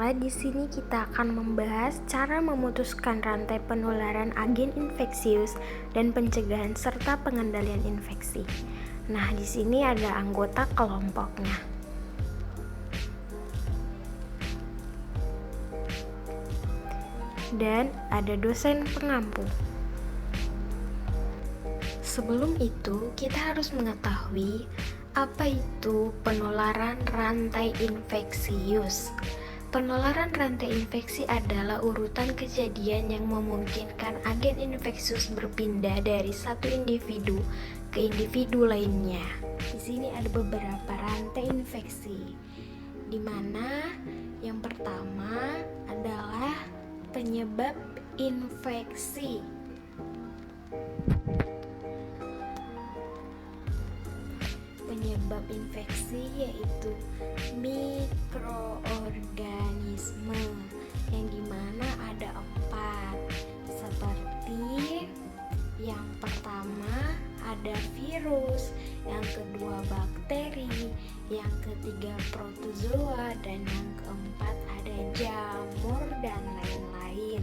Baiklah, di sini kita akan membahas cara memutuskan rantai penularan agen infeksius dan pencegahan serta pengendalian infeksi. Nah, di sini ada anggota kelompoknya. Dan ada dosen pengampu. Sebelum itu, kita harus mengetahui apa itu penularan rantai infeksius. Penularan rantai infeksi adalah urutan kejadian yang memungkinkan agen infeksius berpindah dari satu individu ke individu lainnya. Di sini ada beberapa rantai infeksi, di mana yang pertama adalah penyebab infeksi. Penyebab infeksi yaitu mikroorganisme, yang dimana ada 4, seperti yang pertama ada virus, yang kedua bakteri, yang ketiga protozoa, dan yang keempat ada jamur dan lain-lain.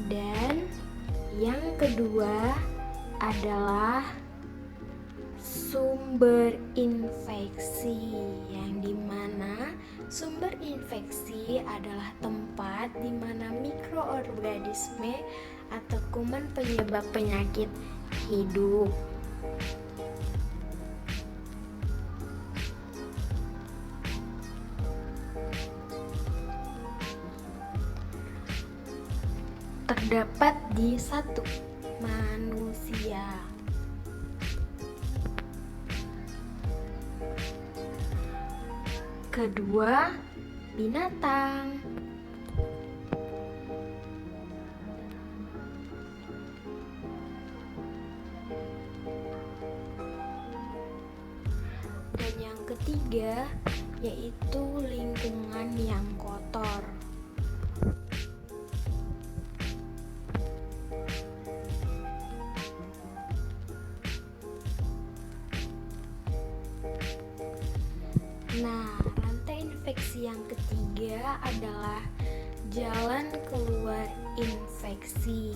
Dan yang kedua adalah sumber infeksi, yang dimana sumber infeksi adalah tempat di mana mikroorganisme atau kuman penyebab penyakit hidup. Terdapat di 1. Manusia. Kedua, binatang. Dan yang ketiga yaitu lingkungan yang kotor. Nah, rantai infeksi yang ketiga adalah jalan keluar infeksi,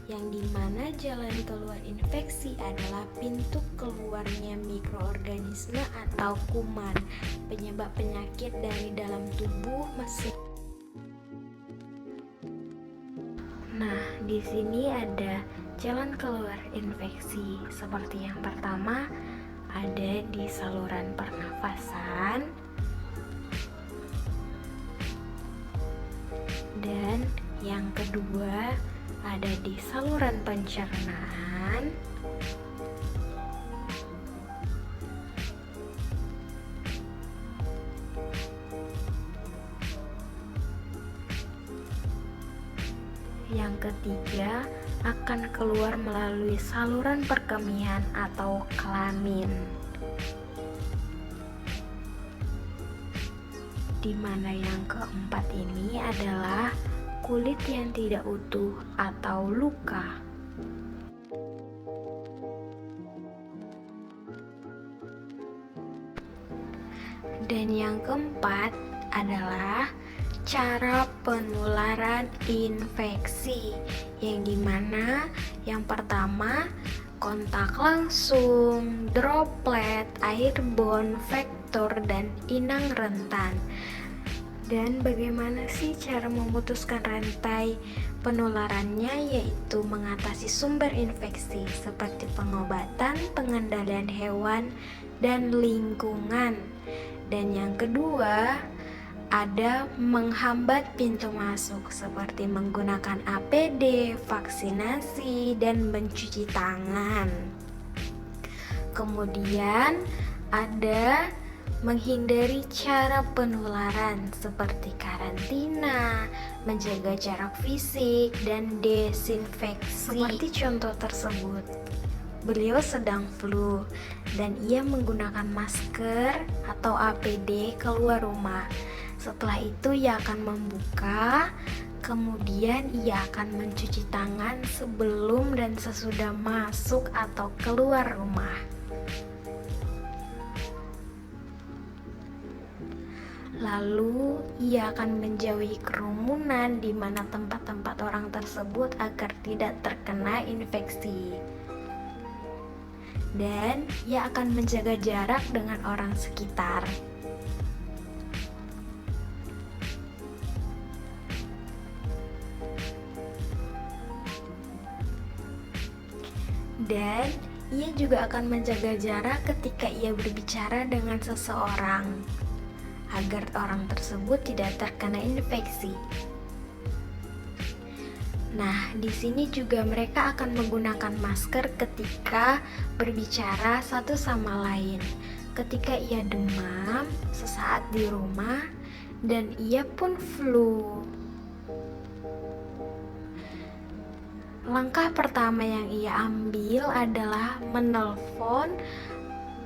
yang dimana jalan keluar infeksi adalah pintu keluarnya mikroorganisme atau kuman penyebab penyakit dari dalam tubuh mesin. Nah, di sini ada jalan keluar infeksi. Seperti yang pertama, ada di saluran pernafasan, dan yang kedua ada di saluran pencernaan, yang ketiga akan keluar melalui saluran perkemihan atau kelamin, di mana yang keempat ini adalah kulit yang tidak utuh atau luka. Dan yang keempat adalah cara penularan infeksi, yang dimana yang pertama kontak langsung, droplet, airborne, vektor, dan inang rentan. Dan bagaimana sih cara memutuskan rantai penularannya, yaitu mengatasi sumber infeksi seperti pengobatan, pengendalian hewan, dan lingkungan. Dan yang kedua ada menghambat pintu masuk seperti menggunakan APD, vaksinasi, dan mencuci tangan. Kemudian ada menghindari cara penularan seperti karantina, menjaga jarak fisik, dan desinfeksi. Seperti contoh tersebut, beliau sedang flu dan ia menggunakan masker atau APD keluar rumah. Setelah itu ia akan membuka Kemudian ia akan mencuci tangan sebelum dan sesudah masuk atau keluar rumah. Lalu, ia akan menjauhi kerumunan di mana tempat-tempat orang tersebut agar tidak terkena infeksi. Dan ia akan menjaga jarak dengan orang sekitar. Dan ia juga akan menjaga jarak ketika ia berbicara dengan seseorang, agar orang tersebut tidak terkena infeksi. Nah, di sini juga mereka akan menggunakan masker ketika berbicara satu sama lain. Ketika ia demam sesaat di rumah dan ia pun flu. Langkah pertama yang ia ambil adalah menelpon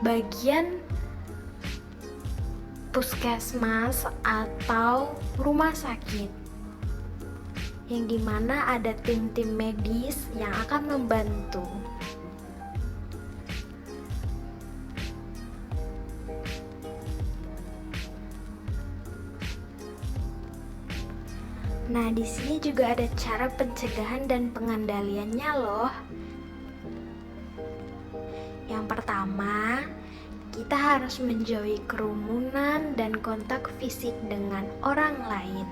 bagian puskesmas atau rumah sakit, yang dimana ada tim-tim medis yang akan membantu. Nah, di sini juga ada cara pencegahan dan pengendaliannya loh. Yang pertama, kita harus menjauhi kerumunan dan kontak fisik dengan orang lain.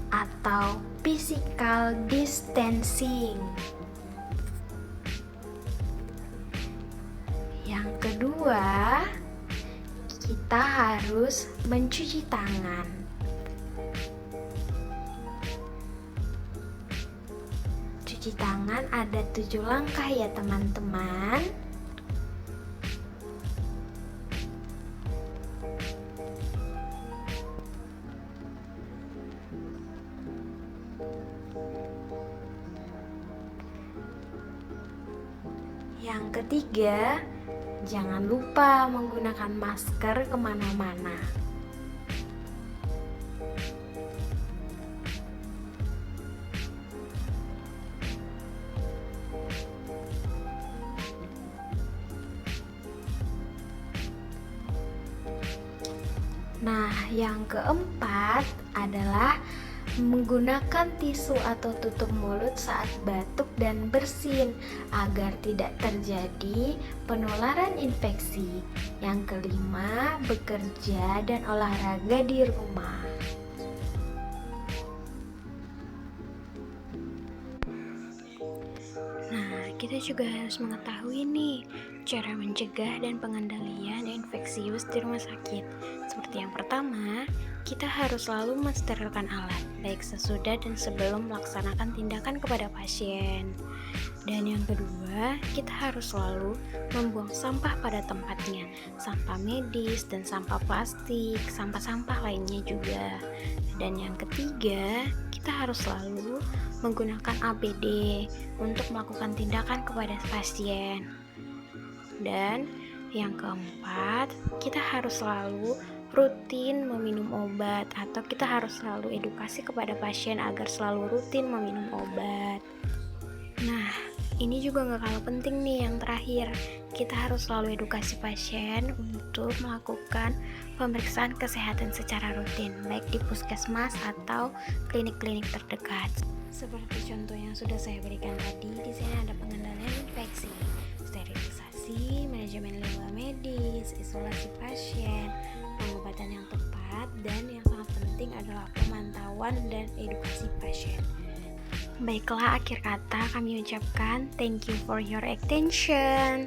Atau physical distancing. Yang kedua, kita harus mencuci tangan. Cuci tangan ada 7 langkah ya teman-teman. Yang ketiga, jangan lupa menggunakan masker kemana-mana. Nah, yang keempat adalah menggunakan tisu atau tutup mulut saat batuk dan bersin agar tidak terjadi penularan infeksi. Yang kelima, bekerja dan olahraga di rumah. Nah, kita juga harus mengetahui nih cara mencegah dan pengendalian infeksius di rumah sakit. Seperti yang pertama, kita harus selalu mensterilkan alat, baik sesudah dan sebelum melaksanakan tindakan kepada pasien. Dan yang kedua, kita harus selalu membuang sampah pada tempatnya, sampah medis dan sampah plastik, sampah-sampah lainnya juga. Dan yang ketiga, kita harus selalu menggunakan APD untuk melakukan tindakan kepada pasien. Dan yang keempat, kita harus selalu rutin meminum obat, atau kita harus selalu edukasi kepada pasien agar selalu rutin meminum obat. Nah, ini juga gak kalah penting nih yang terakhir. Kita harus selalu edukasi pasien untuk melakukan pemeriksaan kesehatan secara rutin, baik di puskesmas atau klinik-klinik terdekat. Seperti contoh yang sudah saya berikan tadi, di sini ada pengendalian infeksi, sterilisasi, manajemen limbah medis, isolasi pasien, pengobatan yang tepat, dan yang sangat penting adalah pemantauan dan edukasi pasien. Baiklah, akhir kata kami ucapkan thank you for your attention.